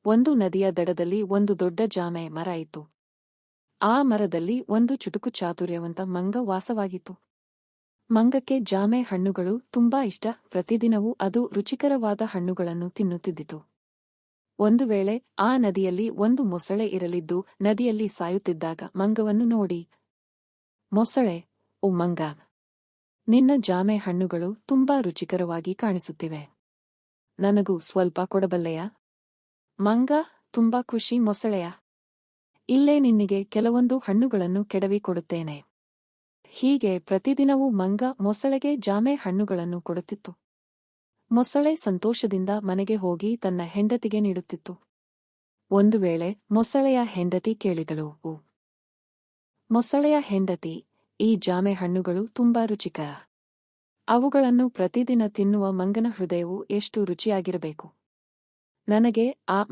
ಒಂದು ನದಿಯ ದಡದಲ್ಲಿ ಒಂದು ದೊಡ್ಡ ಜಾಮೆ ಮರ ಇತ್ತು. ಆ ಮರದಲ್ಲಿ ಒಂದು ಚುಟುಕು ಚಾತುರ್ಯವಂತ ಮಂಗ ವಾಸವಾಗಿತ್ತು. ಮಂಗಕ್ಕೆ ಜಾಮೆ ಹಣ್ಣುಗಳು ತುಂಬಾ ಇಷ್ಟ. ಪ್ರತಿದಿನವೂ ಅದು ರುಚಿಕರವಾದ ಹಣ್ಣುಗಳನ್ನು ತಿನ್ನುತ್ತಿದ್ದಿತು. ಒಂದು ವೇಳೆ ಆ ನದಿಯಲ್ಲಿ ಒಂದು ಮೊಸಳೆ ಇರಲಿದ್ದು ನದಿಯಲ್ಲಿ ಸಾಯುತ್ತಿದ್ದಾಗ ಮಂಗವನ್ನು ನೋಡಿ, ಮೊಸಳೆ, ಓ ಮಂಗ, ನಿನ್ನ ಜಾಮೆ ಹಣ್ಣುಗಳು ತುಂಬಾ ರುಚಿಕರವಾಗಿ ಕಾಣಿಸುತ್ತಿವೆ. ನನಗೂ ಸ್ವಲ್ಪ ಕೊಡಬಲ್ಲೆಯಾ? ಮಂಗ ತುಂಬಾ ಖುಷಿ. ಮೊಸಳೆಯ, ಇಲ್ಲೇ ನಿನ್ನಿಗೆ ಕೆಲವೊಂದು ಹಣ್ಣುಗಳನ್ನು ಕೆಡವಿ ಕೊಡುತ್ತೇನೆ. ಹೀಗೆ ಪ್ರತಿದಿನವೂ ಮಂಗ ಮೊಸಳೆಗೆ ಜಾಮೆ ಹಣ್ಣುಗಳನ್ನು ಕೊಡುತ್ತಿತ್ತು. ಮೊಸಳೆ ಸಂತೋಷದಿಂದ ಮನೆಗೆ ಹೋಗಿ ತನ್ನ ಹೆಂಡತಿಗೆ ನೀಡುತ್ತಿತ್ತು. ಒಂದು ವೇಳೆ ಮೊಸಳೆಯ ಹೆಂಡತಿ ಕೇಳಿದಳು, ಓ ಮೊಸಳೆಯ ಹೆಂಡತಿ, ಈ ಜಾಮೆ ಹಣ್ಣುಗಳು ತುಂಬಾ ರುಚಿಕರ. ಅವುಗಳನ್ನು ಪ್ರತಿದಿನ ತಿನ್ನುವ ಮಂಗನ ಹೃದಯವು ಎಷ್ಟು ರುಚಿಯಾಗಿರಬೇಕು. ನನಗೆ ಆ